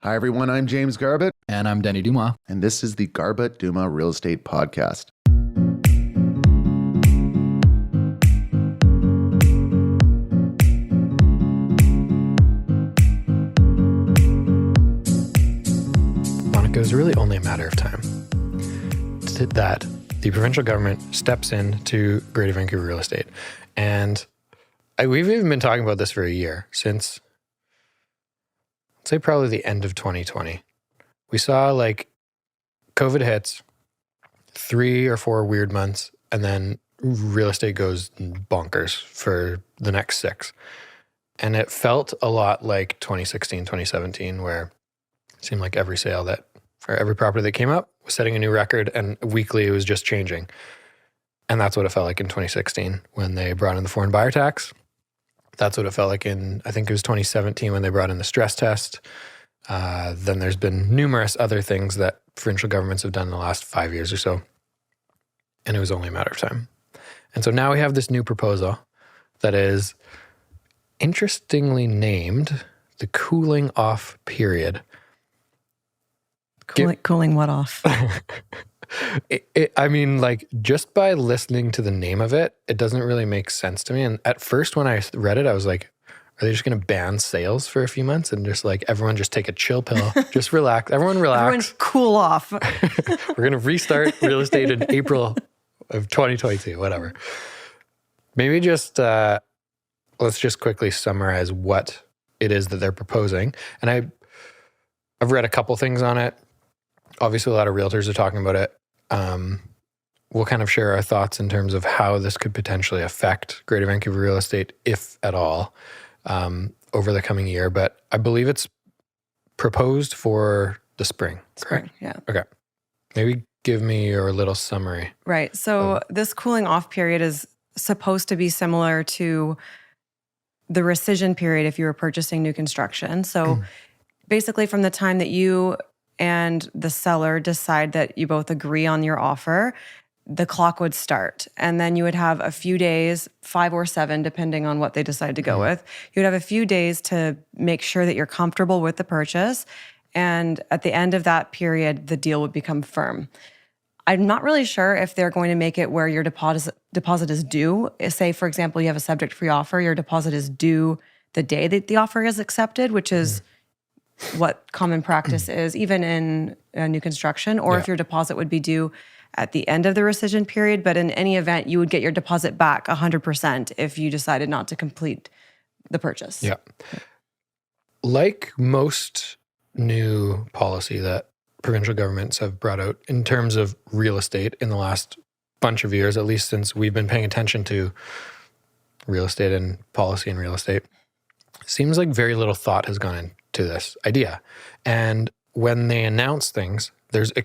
Hi, everyone. I'm James Garbutt. And I'm Denny Dumas. And this is the Garbutt Dumas Real Estate Podcast. Monica, it was really only a matter of time that the provincial government steps into Greater Vancouver real estate. And we've even been talking about this for a year, since, I'd say probably the end of 2020. We saw like COVID hits, 3 or 4 weird months, and then real estate goes bonkers for the next 6. And it felt a lot like 2016, 2017, where it seemed like every sale that, or every property that came up was setting a new record, and weekly it was just changing. And that's what it felt like in 2016 when they brought in the foreign buyer tax. That's what it felt like in, I think it was 2017 when they brought in the stress test. Then there's been numerous other things that provincial governments have done in the last 5 years or so. And it was only a matter of time. And so now we have this new proposal that is interestingly named the cooling off period. Cooling what off? I mean, like, just by listening to the name of it, it doesn't really make sense to me. And at first when I read it, I was like, are they just going to ban sales for a few months and just like everyone just take a chill pill, just relax, everyone relax. Everyone cool off. We're going to restart real estate in April of 2022, whatever. Maybe just, let's just quickly summarize what it is that they're proposing. And I've read a couple things on it. Obviously, a lot of realtors are talking about it. We'll kind of share our thoughts in terms of how this could potentially affect Greater Vancouver real estate, if at all, over the coming year. But I believe it's proposed for the spring. Spring, correct? yeah. Okay. Maybe give me your little summary. Right. So this cooling off period is supposed to be similar to the rescission period if you were purchasing new construction. So basically from the time that you and the seller decide that you both agree on your offer, the clock would start. And then you would have a few days, 5 or 7, depending on what they decide to go with. You'd have a few days to make sure that you're comfortable with the purchase. And at the end of that period, the deal would become firm. I'm not really sure if they're going to make it where your deposit is due. Say, for example, you have a subject-free offer, your deposit is due the day that the offer is accepted, which is what common practice is, even in new construction, or if your deposit would be due at the end of the rescission period. But in any event, you would get your deposit back 100% if you decided not to complete the purchase. Yeah. Like most new policy that provincial governments have brought out in terms of real estate in the last bunch of years, at least since we've been paying attention to real estate and policy in real estate, seems like very little thought has gone into this idea. And when they announce things, there's a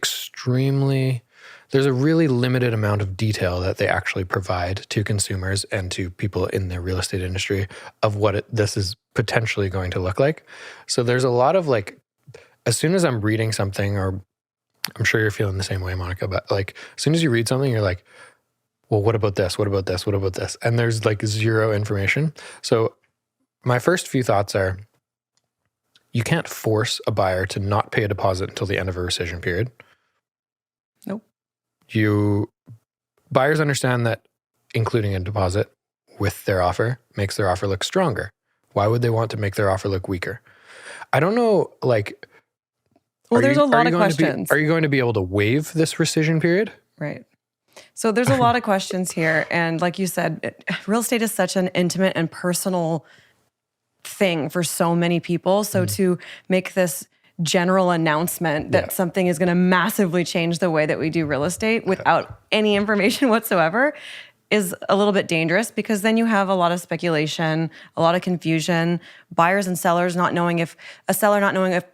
really limited amount of detail that they actually provide to consumers and to people in the real estate industry of what this is potentially going to look like. So there's a lot of like, as soon as I'm reading something, or I'm sure you're feeling the same way, Monica, but like as soon as you read something, you're like, well, what about this? What about this? What about this? And there's like zero information. So my first few thoughts are, you can't force a buyer to not pay a deposit until the end of a rescission period. Nope. Buyers understand that including a deposit with their offer makes their offer look stronger. Why would they want to make their offer look weaker? I don't know, like... Well, there's a lot of questions. Are you going to be able to waive this rescission period? Right. So there's a lot of questions here. And like you said, real estate is such an intimate and personal thing for so many people. So to make this general announcement that something is going to massively change the way that we do real estate without any information whatsoever is a little bit dangerous, because then you have a lot of speculation, a lot of confusion, buyers and sellers not knowing if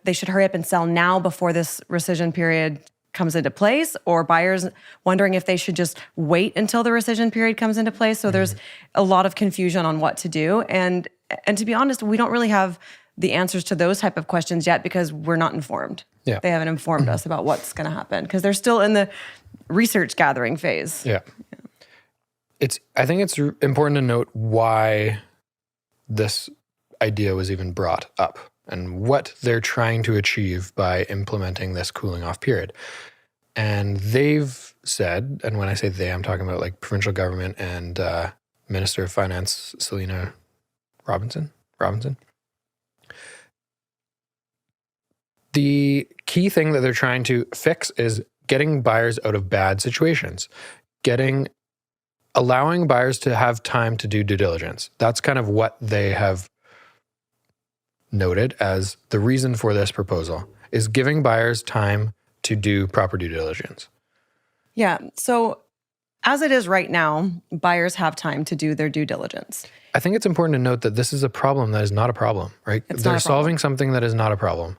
they should hurry up and sell now before this rescission period comes into place, or buyers wondering if they should just wait until the rescission period comes into place. So there's a lot of confusion on what to do. And to be honest, we don't really have the answers to those type of questions yet, because we're not informed. Yeah. They haven't informed us about what's going to happen, because they're still in the research gathering phase. Yeah. I think it's important to note why this idea was even brought up and what they're trying to achieve by implementing this cooling off period. And they've said, and when I say they, I'm talking about like provincial government and Minister of Finance, Selena Robinson. The key thing that they're trying to fix is getting buyers out of bad situations, allowing buyers to have time to do due diligence. That's kind of what they have noted as the reason for this proposal, is giving buyers time to do proper due diligence. Yeah. So as it is right now, buyers have time to do their due diligence. I think it's important to note that this is a problem that is not a problem, right? They're solving something that is not a problem.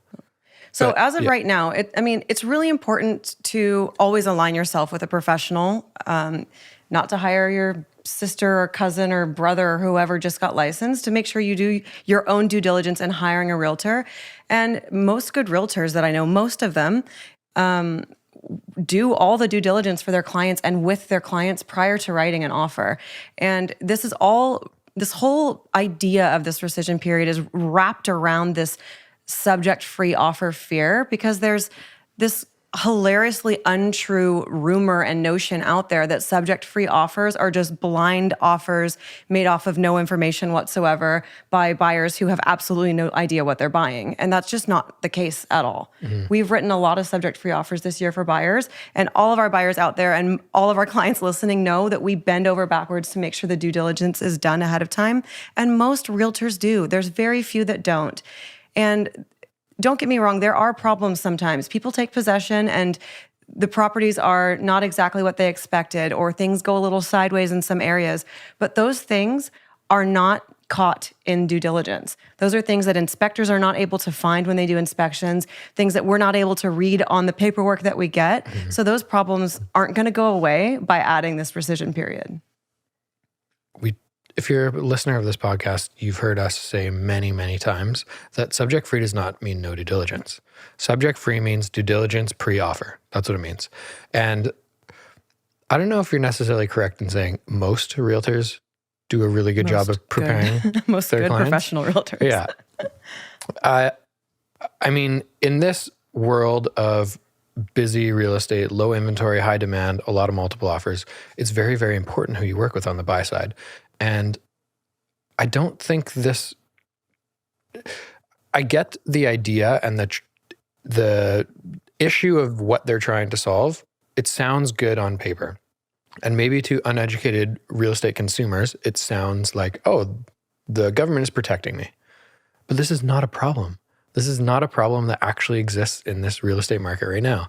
So as of right now, it's really important to always align yourself with a professional, not to hire your sister or cousin or brother or whoever just got licensed, to make sure you do your own due diligence in hiring a realtor. And most good realtors that I know, most of them do all the due diligence for their clients and with their clients prior to writing an offer. And this whole idea of this rescission period is wrapped around this subject-free offer fear, because there's this hilariously untrue rumor and notion out there that subject-free offers are just blind offers made off of no information whatsoever by buyers who have absolutely no idea what they're buying. And that's just not the case at all. Mm-hmm. We've written a lot of subject-free offers this year for buyers, and all of our buyers out there and all of our clients listening know that we bend over backwards to make sure the due diligence is done ahead of time. And most realtors do. There's very few that don't. And don't get me wrong, there are problems sometimes. People take possession and the properties are not exactly what they expected, or things go a little sideways in some areas. But those things are not caught in due diligence. Those are things that inspectors are not able to find when they do inspections, things that we're not able to read on the paperwork that we get. Mm-hmm. So those problems aren't going to go away by adding this rescission period. If you're a listener of this podcast, you've heard us say many, many times that subject-free does not mean no due diligence. Subject-free means due diligence pre-offer. That's what it means. And I don't know if you're necessarily correct in saying most realtors do a really good job of preparing most their good clients. Professional realtors. Yeah. I mean, in this world of busy real estate, low inventory, high demand, a lot of multiple offers, it's very, very important who you work with on the buy side. And I don't think I get the idea and the issue of what they're trying to solve. It sounds good on paper. And maybe to uneducated real estate consumers, it sounds like, oh, the government is protecting me. But this is not a problem. This is not a problem that actually exists in this real estate market right now.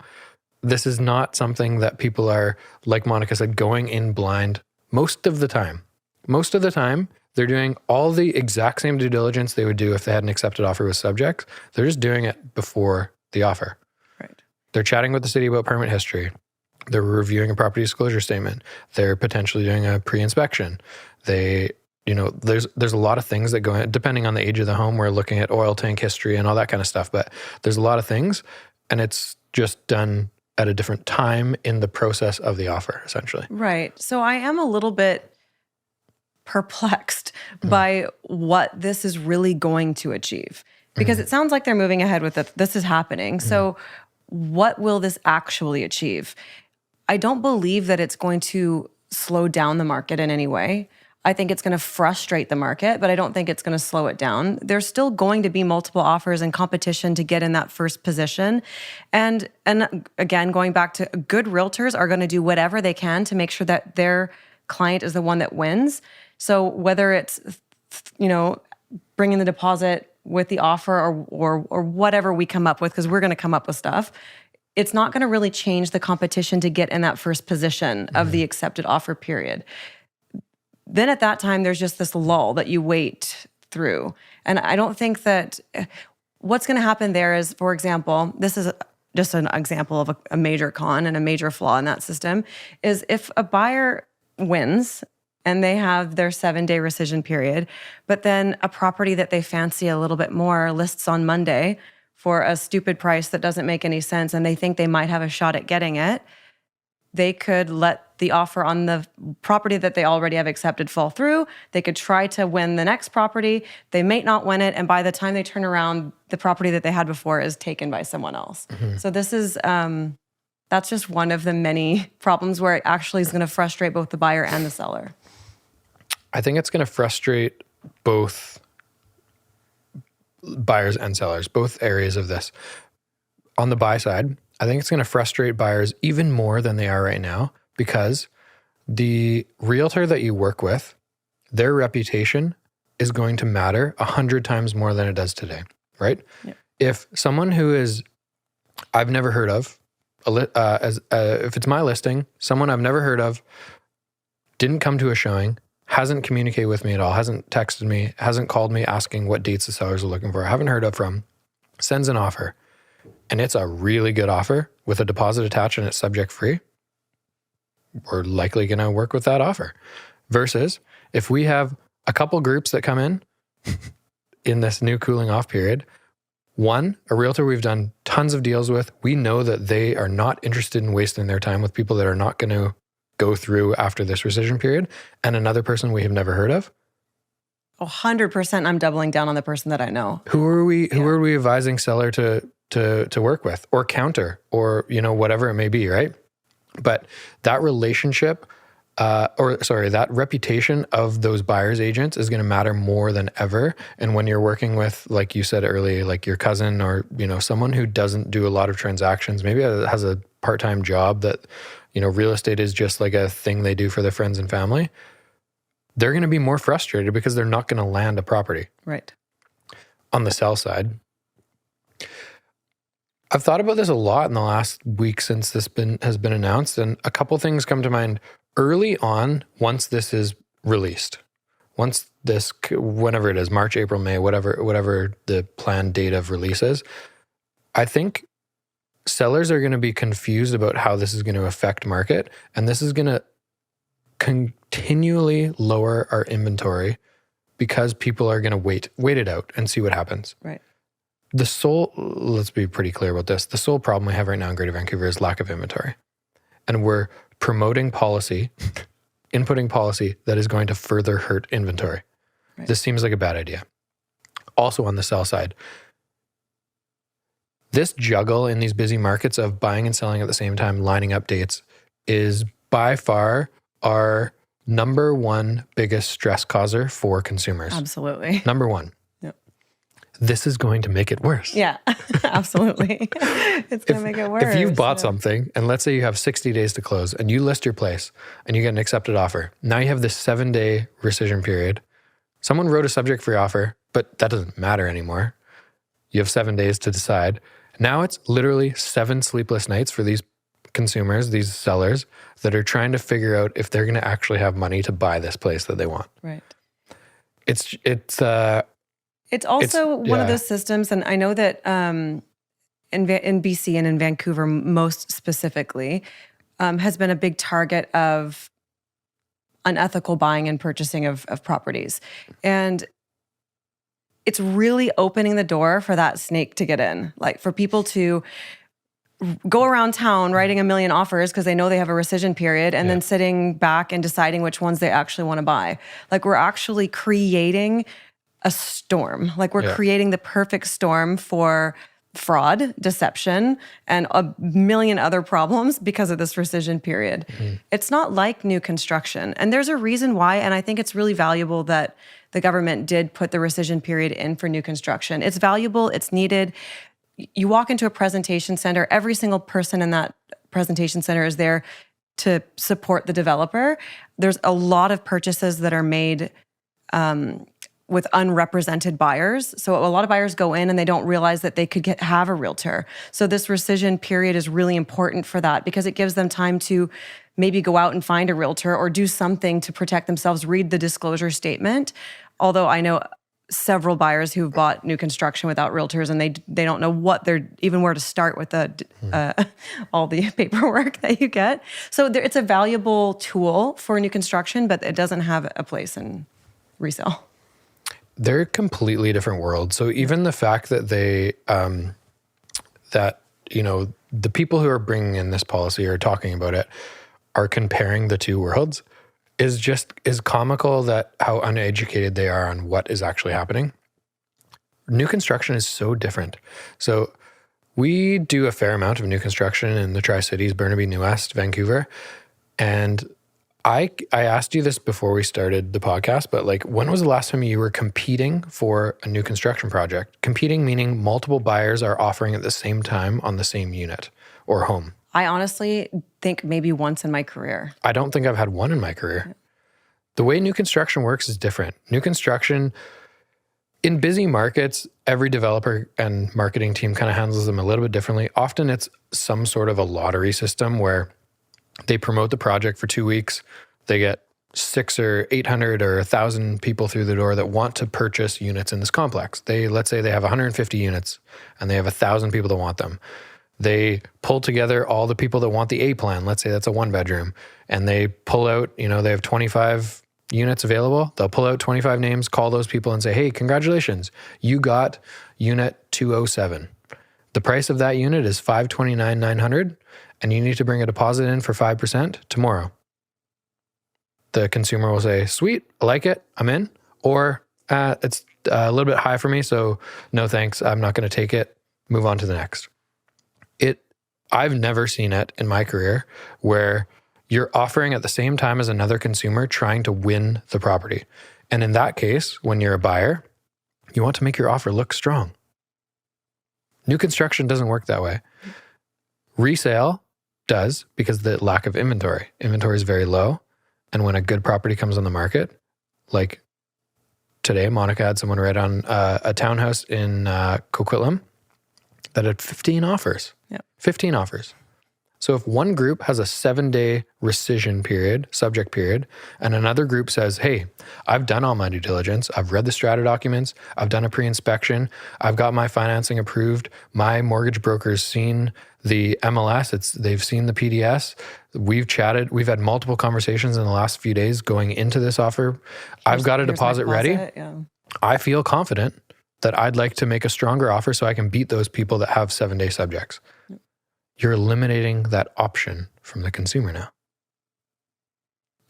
This is not something that people are, like Monica said, going in blind most of the time. Most of the time, they're doing all the exact same due diligence they would do if they had an accepted offer with subjects. They're just doing it before the offer. Right. They're chatting with the city about permit history. They're reviewing a property disclosure statement. They're potentially doing a pre-inspection. There's a lot of things that go in, depending on the age of the home. We're looking at oil tank history and all that kind of stuff, but there's a lot of things, and it's just done at a different time in the process of the offer, essentially. Right. So I am a little bit perplexed by what this is really going to achieve, because it sounds like they're moving ahead with it. This is happening. So what will this actually achieve? I don't believe that it's going to slow down the market in any way. I think it's going to frustrate the market, but I don't think it's going to slow it down. There's still going to be multiple offers and competition to get in that first position. And again, going back to good realtors are going to do whatever they can to make sure that their client is the one that wins. So whether it's, bringing the deposit with the offer or whatever we come up with, because we're going to come up with stuff, it's not going to really change the competition to get in that first position of the accepted offer period. Then at that time, there's just this lull that you wait through. And I don't think that what's going to happen there is, for example, this is just an example of a major con and a major flaw in that system, is if a buyer wins and they have their 7-day rescission period, but then a property that they fancy a little bit more lists on Monday for a stupid price that doesn't make any sense, and they think they might have a shot at getting it, they could let the offer on the property that they already have accepted fall through. They could try to win the next property. They may not win it. And by the time they turn around, the property that they had before is taken by someone else. So this is, that's just one of the many problems where it actually is going to frustrate both the buyer and the seller. I think it's going to frustrate both buyers and sellers, both areas of this. On the buy side, I think it's going to frustrate buyers even more than they are right now, because the realtor that you work with, their reputation is going to matter 100 times more than it does today, right? Yep. If someone who is, I've never heard of, if it's my listing, someone I've never heard of, didn't come to a showing, hasn't communicated with me at all, hasn't texted me, hasn't called me asking what dates the sellers are looking for, I haven't heard of from, sends an offer, and it's a really good offer with a deposit attached and it's subject free, we're likely going to work with that offer. Versus if we have a couple groups that come in this new cooling off period, one, a realtor we've done tons of deals with, we know that they are not interested in wasting their time with people that are not going to go through after this rescission period, and another person we have never heard of. 100% I'm doubling down on the person that I know. Who are we advising seller to work with or counter or, whatever it may be, right? But that relationship, that reputation of those buyer's agents is going to matter more than ever. And when you're working with, like you said earlier, like your cousin or, someone who doesn't do a lot of transactions, maybe has a part-time job that, real estate is just like a thing they do for their friends and family, they're going to be more frustrated because they're not going to land a property. Right. On the sell side, I've thought about this a lot in the last week since this has been announced, and a couple things come to mind. Early on, once this is released, whenever it is, March, April, May, whatever the planned date of release is, I think sellers are going to be confused about how this is going to affect market, and this is going to continually lower our inventory because people are going to wait it out and see what happens. Right. Let's be pretty clear about this. The sole problem we have right now in Greater Vancouver is lack of inventory. And we're promoting policy, inputting policy that is going to further hurt inventory. Right. This seems like a bad idea. Also on the sell side, this juggle in these busy markets of buying and selling at the same time, lining up dates, is by far our number one biggest stress causer for consumers. Absolutely. Number one. This is going to make it worse. Yeah, absolutely. It's going to make it worse. If you've bought something, and let's say you have 60 days to close, and you list your place, and you get an accepted offer, now you have this 7-day rescission period. Someone wrote a subject-free offer, but that doesn't matter anymore. You have 7 days to decide. Now it's literally 7 sleepless nights for these consumers, these sellers, that are trying to figure out if they're going to actually have money to buy this place that they want. Right. It's also one of those systems, and I know that in BC and in Vancouver most specifically, has been a big target of unethical buying and purchasing of properties. And it's really opening the door for that snake to get in, like for people to go around town writing a million offers because they know they have a rescission period and then sitting back and deciding which ones they actually want to buy. Like we're actually creating a storm. Like we're creating the perfect storm for fraud, deception, and a million other problems because of this rescission period. Mm-hmm. It's not like new construction. And there's a reason why, and I think it's really valuable that the government did put the rescission period in for new construction. It's valuable, it's needed. You walk into a presentation center, every single person in that presentation center is there to support the developer. There's a lot of purchases that are made with unrepresented buyers. So a lot of buyers go in and they don't realize that they could have a realtor. So this rescission period is really important for that because it gives them time to maybe go out and find a realtor or do something to protect themselves, read the disclosure statement. Although I know several buyers who've bought new construction without realtors and they don't know where to start with all the paperwork that you get. So it's a valuable tool for new construction, but it doesn't have a place in resale. They're completely different worlds. So even the fact that the people who are bringing in this policy or talking about it are comparing the two worlds is comical, that how uneducated they are on what is actually happening. New construction is so different. So we do a fair amount of new construction in the Tri-Cities, Burnaby, New West, Vancouver. And I asked you this before we started the podcast, but like, when was the last time you were competing for a new construction project? Competing meaning multiple buyers are offering at the same time on the same unit or home. I honestly think maybe once in my career. I don't think I've had one in my career. The way new construction works is different. New construction, in busy markets, every developer and marketing team kind of handles them a little bit differently. Often it's some sort of a lottery system where they promote the project for 2 weeks. They get 600 or 800 or 1,000 people through the door that want to purchase units in this complex. Let's say they have 150 units and they have 1,000 people that want them. They pull together all the people that want the A plan. Let's say that's a 1-bedroom, and they pull out, they have 25 units available. They'll pull out 25 names, call those people and say, hey, congratulations, you got unit 207. The price of that unit is $529,900, and you need to bring a deposit in for 5% tomorrow. The consumer will say, sweet, I like it, I'm in. Or it's a little bit high for me, so no thanks, I'm not going to take it, move on to the next. I've never seen it in my career where you're offering at the same time as another consumer trying to win the property. And in that case, when you're a buyer, you want to make your offer look strong. New construction doesn't work that way. Resale does, because of the lack of inventory. Inventory is very low. And when a good property comes on the market, like today, Monica had someone write on a townhouse in Coquitlam that had 15 offers. Yep. 15 offers. So if one group has a 7-day rescission period, subject period, and another group says, hey, I've done all my due diligence, I've read the strata documents, I've done a pre-inspection, I've got my financing approved, my mortgage broker's seen the MLS, they've seen the PDS, we've chatted, we've had multiple conversations in the last few days going into this offer, I've got a deposit ready, yeah. I feel confident that I'd like to make a stronger offer so I can beat those people that have 7-day subjects. You're eliminating that option from the consumer now.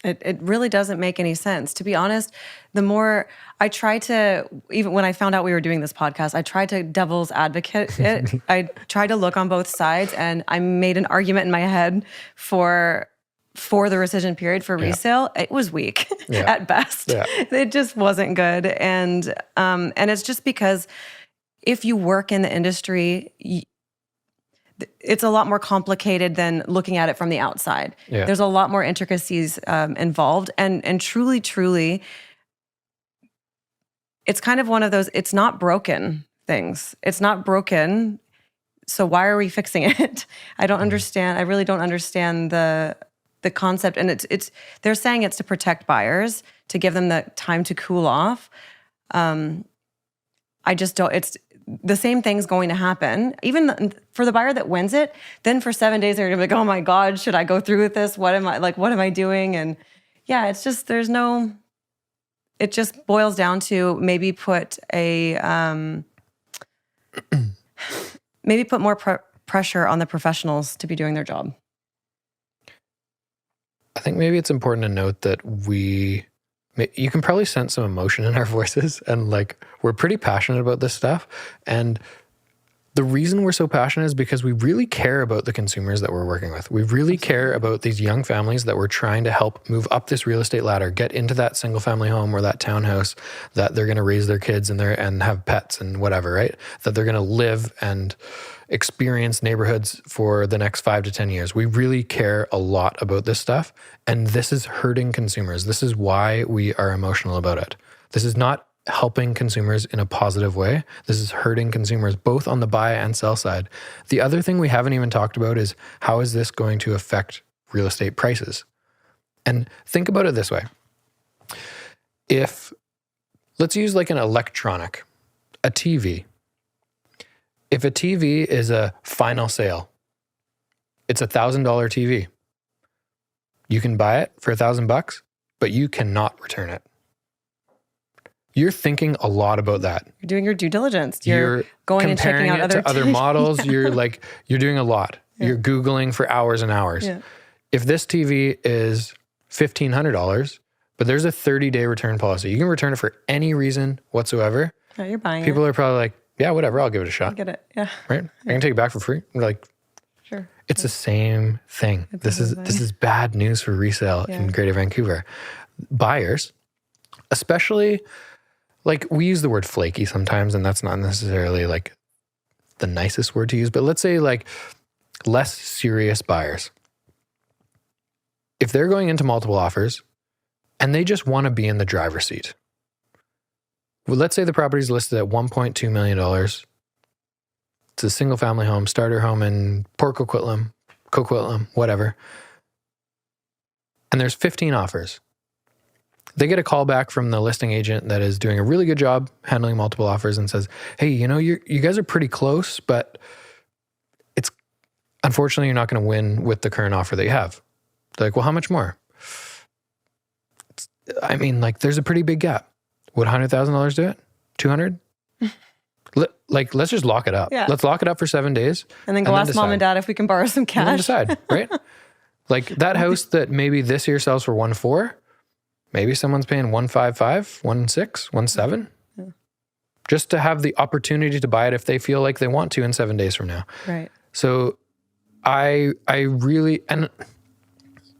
It really doesn't make any sense. To be honest, the more I try to, even when I found out we were doing this podcast, I tried to devil's advocate it. I tried to look on both sides, and I made an argument in my head for the rescission period for resale. It was weak at best. Yeah. It just wasn't good. And it's just because if you work in the industry, it's a lot more complicated than looking at it from the outside. Yeah. There's a lot more intricacies involved. And truly, it's kind of one of those, it's not broken things. It's not broken. So why are we fixing it? I don't understand. I really don't understand the concept. And it's they're saying it's to protect buyers, to give them the time to cool off. I just don't, it's the same thing's going to happen. Even for the buyer that wins it, then for 7 days, they're gonna be like, oh my God, should I go through with this? What am I doing? And yeah, it's just, it just boils down to maybe put more pressure on the professionals to be doing their job. I think maybe it's important to note that you can probably sense some emotion in our voices, and like, we're pretty passionate about this stuff. And the reason we're so passionate is because we really care about the consumers that we're working with. We really care about these young families that we're trying to help move up this real estate ladder, get into that single family home or that townhouse that they're going to raise their kids in there and have pets and whatever, right? That they're going to live and experience neighborhoods for the next 5 to 10 years. We really care a lot about this stuff. And this is hurting consumers. This is why we are emotional about it. This is not helping consumers in a positive way. This is hurting consumers both on the buy and sell side. The other thing we haven't even talked about is, how is this going to affect real estate prices? And think about it this way. Let's use like an electronic, a TV. If a TV is a final sale, it's $1,000 TV. You can buy it for $1,000, but you cannot return it. You're thinking a lot about that. You're doing your due diligence. You're going and checking out other models. You're doing a lot. Yeah. You're Googling for hours and hours. Yeah. if this TV is $1,500, but there's a 30-day return policy, you can return it for any reason whatsoever. Oh, you're buying it. People are probably like, yeah, whatever, I'll give it a shot. I get it. Yeah. Right? I can take it back for free. We're like, Sure. it's the same thing. This is bad news for resale in Greater Vancouver. Buyers, especially, like, we use the word flaky sometimes, and that's not necessarily like the nicest word to use, but let's say like less serious buyers. If they're going into multiple offers and they just want to be in the driver's seat, well, let's say the property is listed at $1.2 million. It's a single family home, starter home in Port Coquitlam, whatever. And there's 15 offers. They get a call back from the listing agent that is doing a really good job handling multiple offers and says, hey, you know, you guys are pretty close, but it's unfortunately, you're not going to win with the current offer that you have. They're like, well, how much more? I mean, like, there's a pretty big gap. Would $100,000 do it? 200? Let's just lock it up. Yeah. Let's lock it up for 7 days. And then go ask mom and dad if we can borrow some cash. And then decide, right? Like that house that maybe this year sells for 1.4, maybe someone's paying 1.55, 1.6, 1.7. Yeah. Just to have the opportunity to buy it if they feel like they want to in 7 days from now. Right. So I really, and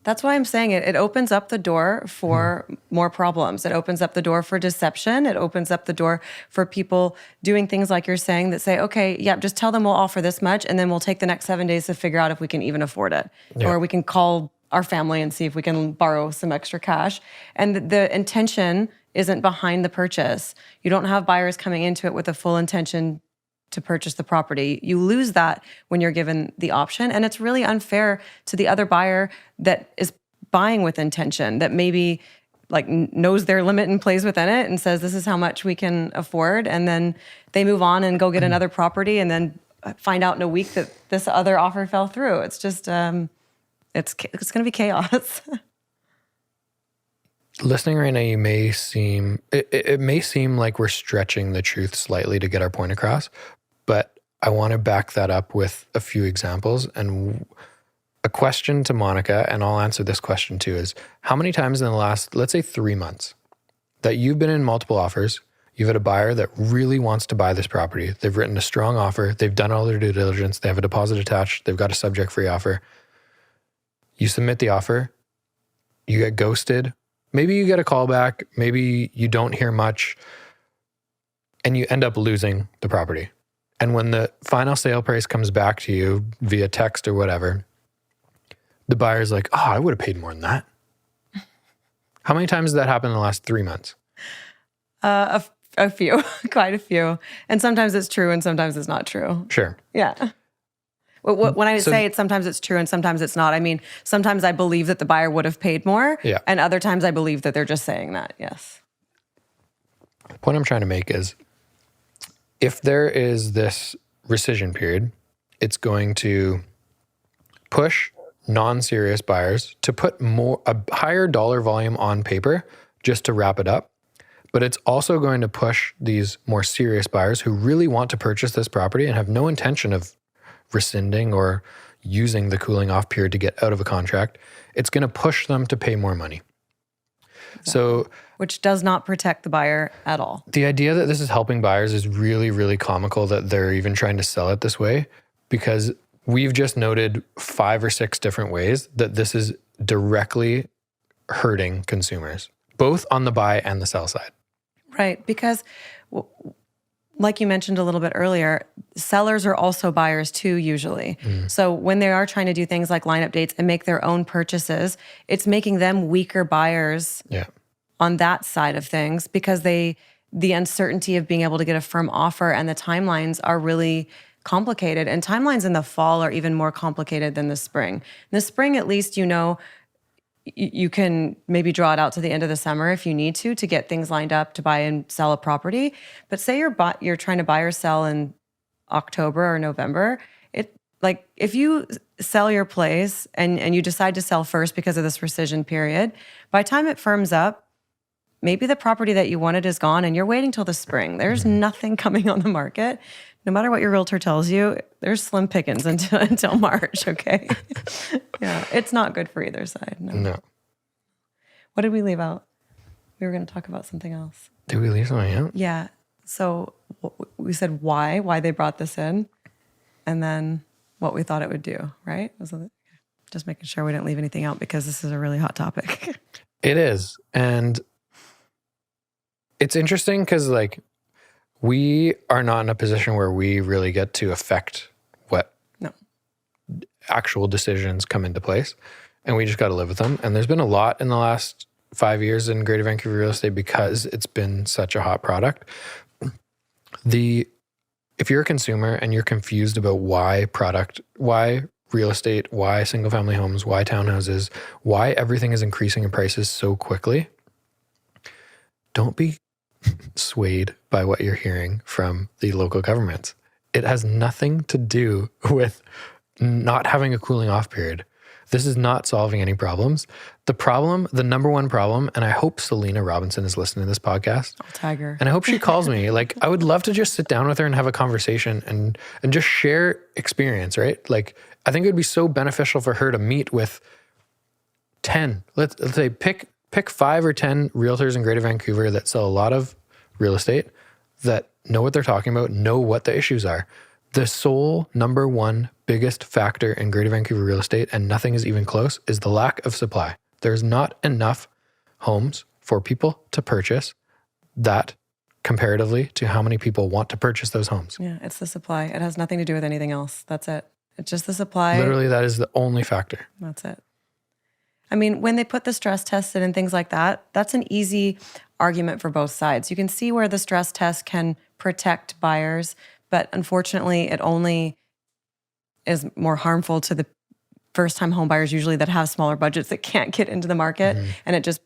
that's why I'm saying it opens up the door for more problems. It opens up the door for deception. It opens up the door for people doing things like you're saying that say, okay, yeah, just tell them we'll offer this much and then we'll take the next 7 days to figure out if we can even afford it. Yeah. Or we can call our family and see if we can borrow some extra cash. And the intention isn't behind the purchase. You don't have buyers coming into it with a full intention to purchase the property. You lose that when you're given the option. And it's really unfair to the other buyer that is buying with intention, that maybe like knows their limit and plays within it and says, this is how much we can afford. And then they move on and go get another property and then find out in a week that this other offer fell through. It's just, it's going to be chaos. Listening right now, it may seem like we're stretching the truth slightly to get our point across, but I want to back that up with a few examples. And a question to Monica, and I'll answer this question too, is how many times in the last, let's say 3 months, that you've been in multiple offers, you've had a buyer that really wants to buy this property, they've written a strong offer, they've done all their due diligence, they have a deposit attached, they've got a subject-free offer. You submit the offer, you get ghosted, maybe you get a call back, maybe you don't hear much, and you end up losing the property. And when the final sale price comes back to you via text or whatever, the buyer's like, oh, I would have paid more than that. How many times has that happened in the last 3 months? A few, quite a few. And sometimes it's true and sometimes it's not true. Sure. Yeah. When I say it, sometimes it's true and sometimes it's not. I mean, sometimes I believe that the buyer would have paid more. Yeah. And other times I believe that they're just saying that. Yes. The point I'm trying to make is if there is this rescission period, it's going to push non-serious buyers to put a higher dollar volume on paper just to wrap it up. But it's also going to push these more serious buyers who really want to purchase this property and have no intention of rescinding or using the cooling off period to get out of a contract. It's going to push them to pay more money. Exactly. So, which does not protect the buyer at all. The idea that this is helping buyers is really, really comical that they're even trying to sell it this way, because we've just noted 5 or 6 different ways that this is directly hurting consumers, both on the buy and the sell side. Right, because like you mentioned a little bit earlier, sellers are also buyers too, usually. So when they are trying to do things like line up dates and make their own purchases, it's making them weaker buyers on that side of things, because the uncertainty of being able to get a firm offer and the timelines are really complicated. And timelines in the fall are even more complicated than the spring. In the spring, at least, you know, you can maybe draw it out to the end of the summer if you need to get things lined up to buy and sell a property. But say you're trying to buy or sell in October or November, like if you sell your place and you decide to sell first because of this rescission period, by the time it firms up, maybe the property that you wanted is gone and you're waiting till the spring. There's nothing coming on the market. no matter what your realtor tells you, there's slim pickings until March, okay? Yeah, it's not good for either side. No. What did we leave out? We were going to talk about something else. Did we leave something out? Yeah. So we said why they brought this in, and then what we thought it would do, right? Just making sure we didn't leave anything out because this is a really hot topic. It is. And it's interesting because like we are not in a position where we really get to affect what actual decisions come into place. And we just got to live with them. And there's been a lot in the last 5 years in Greater Vancouver real estate because it's been such a hot product. If you're a consumer and you're confused about why real estate, why single family homes, why townhouses, why everything is increasing in prices so quickly, don't be swayed by what you're hearing from the local governments. It has nothing to do with not having a cooling off period. This is not solving any problems. The number one problem, and I hope Selena Robinson is listening to this podcast. I'll tag her. And I hope she calls me. Like, I would love to just sit down with her and have a conversation and just share experience, right? Like, I think it would be so beneficial for her to meet with 10, let's say pick 5 or 10 realtors in Greater Vancouver that sell a lot of real estate, that know what they're talking about, know what the issues are. The sole number one biggest factor in Greater Vancouver real estate, and nothing is even close, is the lack of supply. There's not enough homes for people to purchase that comparatively to how many people want to purchase those homes. Yeah, it's the supply. It has nothing to do with anything else. That's it. It's just the supply. Literally, that is the only factor. That's it. I mean, when they put the stress test in and things like that, that's an easy argument for both sides. You can see where the stress test can protect buyers, but unfortunately, it only is more harmful to the first-time home buyers usually that have smaller budgets that can't get into the market, and it just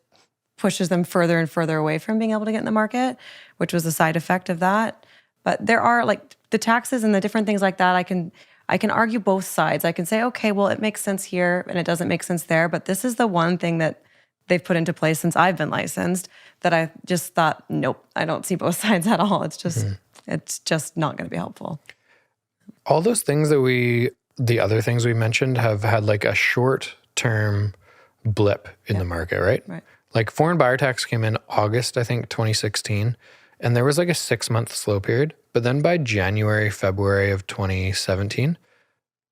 pushes them further and further away from being able to get in the market, which was a side effect of that. But there are like the taxes and the different things like that. I can argue both sides. I can say, okay, well, it makes sense here and it doesn't make sense there, but this is the one thing that they've put into place since I've been licensed that I just thought, nope, I don't see both sides at all. It's just not going to be helpful. All those things the other things we mentioned have had like a short-term blip in the market, right? Right. Like foreign buyer tax came in August, I think, 2016, and there was like a 6-month slow period. But then by January, February of 2017,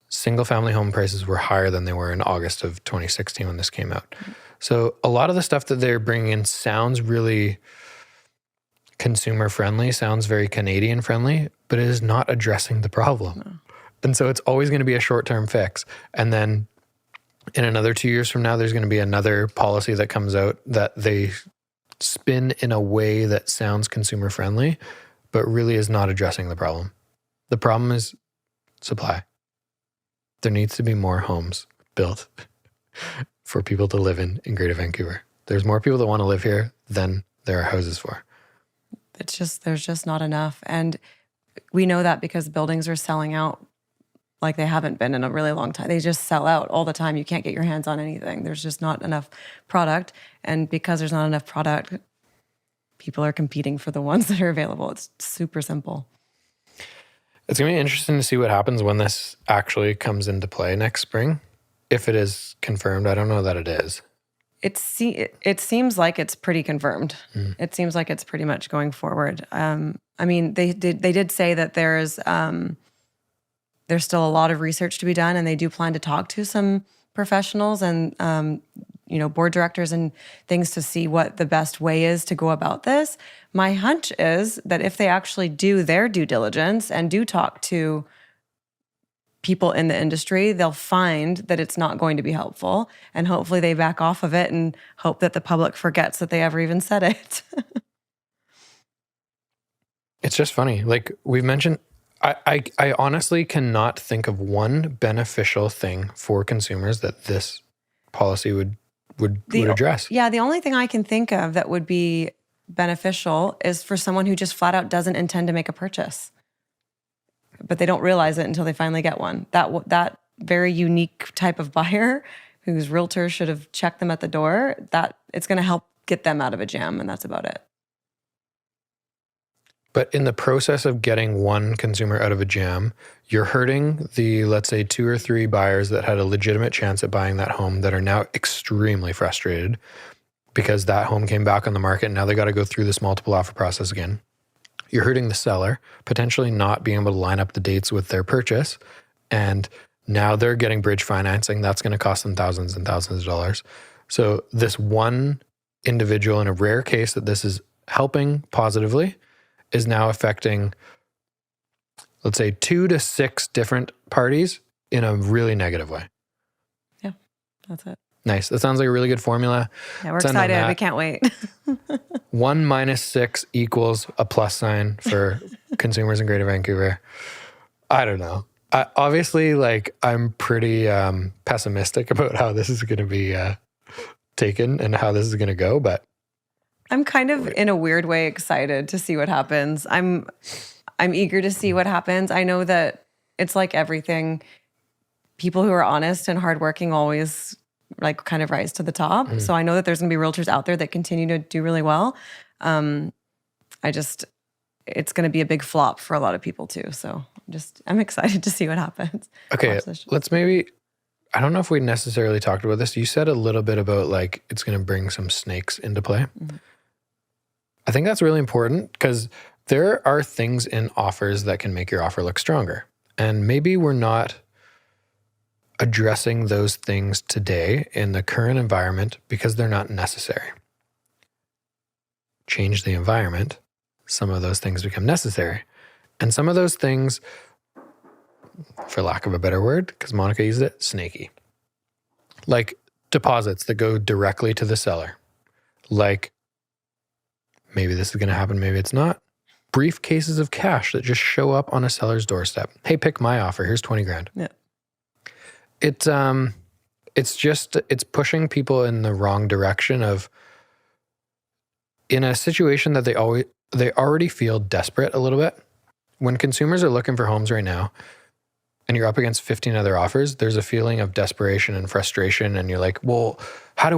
single-family home prices were higher than they were in August of 2016 when this came out. So a lot of the stuff that they're bringing in sounds really consumer-friendly, sounds very Canadian-friendly, but it is not addressing the problem. No. And so it's always going to be a short-term fix. And then in another 2 years from now, there's going to be another policy that comes out that they spin in a way that sounds consumer-friendly, but really is not addressing the problem. The problem is supply. There needs to be more homes built for people to live in Greater Vancouver. There's more people that want to live here than there are houses for. There's just not enough. And we know that because buildings are selling out like they haven't been in a really long time. They just sell out all the time. You can't get your hands on anything. There's just not enough product. And because there's not enough product, people are competing for the ones that are available. It's super simple. It's going to be interesting to see what happens when this actually comes into play next spring. If it is confirmed, I don't know that it is. It seems like it's pretty confirmed. It seems like it's pretty much going forward. I mean, they did say that there's still a lot of research to be done, and they do plan to talk to some professionals and board directors and things to see what the best way is to go about this. My hunch is that if they actually do their due diligence and do talk to people in the industry, they'll find that it's not going to be helpful, and hopefully they back off of it and hope that the public forgets that they ever even said it. It's just funny. Like we've mentioned, I honestly cannot think of one beneficial thing for consumers that this policy would address. Yeah, the only thing I can think of that would be beneficial is for someone who just flat out doesn't intend to make a purchase, but they don't realize it until they finally get one. That very unique type of buyer whose realtor should have checked them at the door, that it's going to help get them out of a jam, and that's about it. But in the process of getting one consumer out of a jam, you're hurting the, let's say, 2 or 3 buyers that had a legitimate chance at buying that home that are now extremely frustrated because that home came back on the market and now they got to go through this multiple offer process again. You're hurting the seller, potentially not being able to line up the dates with their purchase. And now they're getting bridge financing. That's going to cost them thousands and thousands of dollars. So this one individual, in a rare case that this is helping positively, is now affecting, let's say, 2 to 6 different parties in a really negative way. Yeah, that's it. Nice. That sounds like a really good formula. Yeah, we're excited. We can't wait. 1 minus 6 equals a plus sign for consumers in Greater Vancouver. I don't know. Obviously, like, I'm pretty pessimistic about how this is going to be taken and how this is going to go, but I'm kind of, in a weird way, excited to see what happens. I'm eager to see what happens. I know that it's like everything. People who are honest and hardworking always like kind of rise to the top. So I know that there's going to be realtors out there that continue to do really well. It's going to be a big flop for a lot of people too. So I'm excited to see what happens. Okay, let's maybe, I don't know if we necessarily talked about this. You said a little bit about like, it's going to bring some snakes into play. Mm-hmm. I think that's really important because there are things in offers that can make your offer look stronger. And maybe we're not addressing those things today in the current environment because they're not necessary. Change the environment, some of those things become necessary. And some of those things, for lack of a better word, because Monica used it, snaky. Like deposits that go directly to the seller. Like, maybe this is going to happen, maybe it's not. Briefcases of cash that just show up on a seller's doorstep. Hey, pick my offer. Here's 20 grand. Yeah. It's pushing people in the wrong direction of, in a situation that they already feel desperate a little bit. When consumers are looking for homes right now and you're up against 15 other offers, there's a feeling of desperation and frustration. And you're like, well, how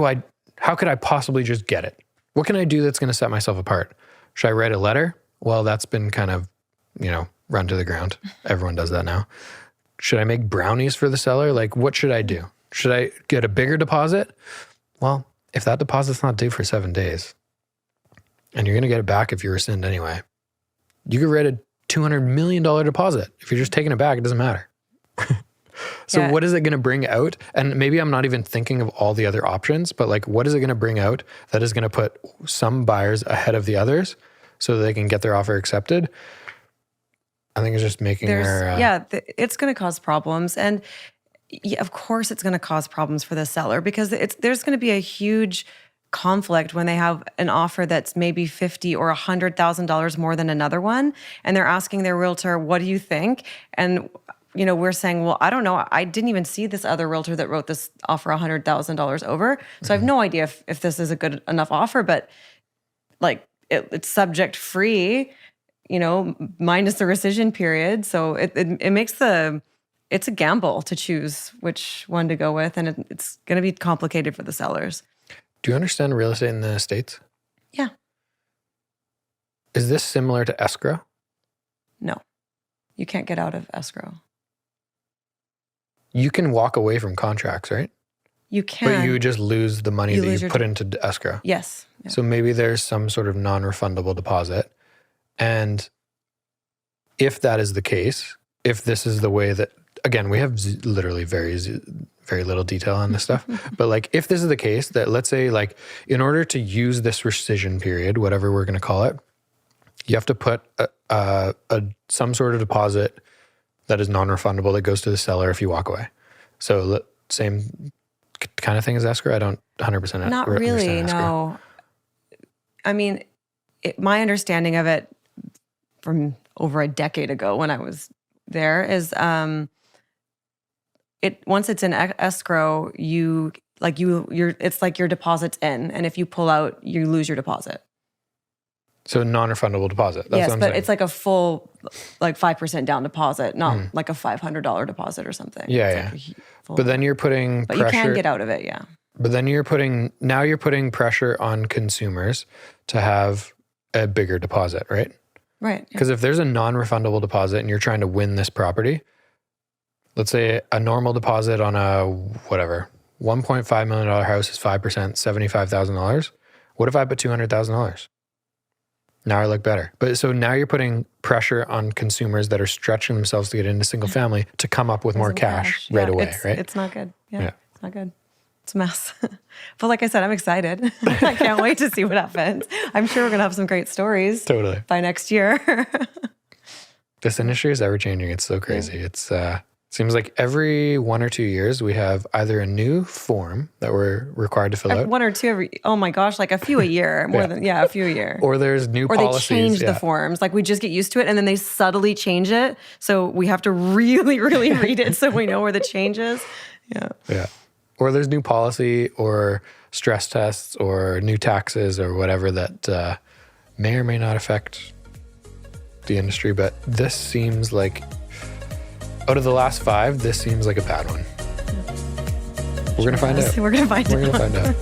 could I possibly just get it? What can I do that's going to set myself apart? Should I write a letter? Well, that's been kind of, run to the ground. Everyone does that now. Should I make brownies for the seller? Like, what should I do? Should I get a bigger deposit? Well, if that deposit's not due for 7 days, and you're going to get it back if you rescind anyway, you could write a $200 million deposit. If you're just taking it back, it doesn't matter. So What is it going to bring out? And maybe I'm not even thinking of all the other options, but like, what is it going to bring out that is going to put some buyers ahead of the others so that they can get their offer accepted? I think it's just making it's going to cause problems. And of course it's going to cause problems for the seller because there's going to be a huge conflict when they have an offer that's maybe $50,000 or $100,000 more than another one. And they're asking their realtor, what do you think? And, we're saying, well, I don't know. I didn't even see this other realtor that wrote this offer $100,000 over. So I have no idea if this is a good enough offer, but like it's subject free, minus the rescission period. So it makes it's a gamble to choose which one to go with. And it's going to be complicated for the sellers. Do you understand real estate in the States? Yeah. Is this similar to escrow? No. You can't get out of escrow. You can walk away from contracts, right? You can. But you just lose the money that you put into escrow. Yes. Yeah. So maybe there's some sort of non-refundable deposit. And if that is the case, if this is the way that, again, we have literally very little detail on this stuff. But like, if this is the case that, let's say, like, in order to use this rescission period, whatever we're going to call it, you have to put some sort of deposit that is non-refundable that goes to the seller if you walk away. So same kind of thing as escrow. I don't 100% Not really, no. I mean, my understanding of it from over a decade ago when I was there is once it's in escrow, it's like your deposit's in, and if you pull out, you lose your deposit. So non-refundable deposit. That's yes, what I'm but saying. It's like a full, like 5% down deposit, not like a $500 deposit or something. Yeah, yeah. But then you're putting pressure. But you can get out of it, yeah. But then you're putting pressure on consumers to have a bigger deposit, right? Right. Because if there's a non-refundable deposit and you're trying to win this property, let's say a normal deposit on a $1.5 million house is 5%, $75,000. What if I put $200,000? Now I look better. But so now you're putting pressure on consumers that are stretching themselves to get into single family to come up with more cash right away, right? It's not good. Yeah, it's not good. It's a mess. But like I said, I'm excited. I can't wait to see what happens. I'm sure we're going to have some great stories Totally. by next year. This industry is ever changing. It's so crazy. It's seems like every 1 or 2 years we have either a new form that we're required to fill out. 1 or 2 oh my gosh, like a few a year, a few a year. Or there's new policies. Or they change the forms. Like we just get used to it and then they subtly change it. So we have to really, really read it so we know where the change is. Yeah. Or there's new policy or stress tests or new taxes or whatever that may or may not affect the industry. But this seems like, out of the last 5, this seems like a bad one. We're going to find out. We're going to find out.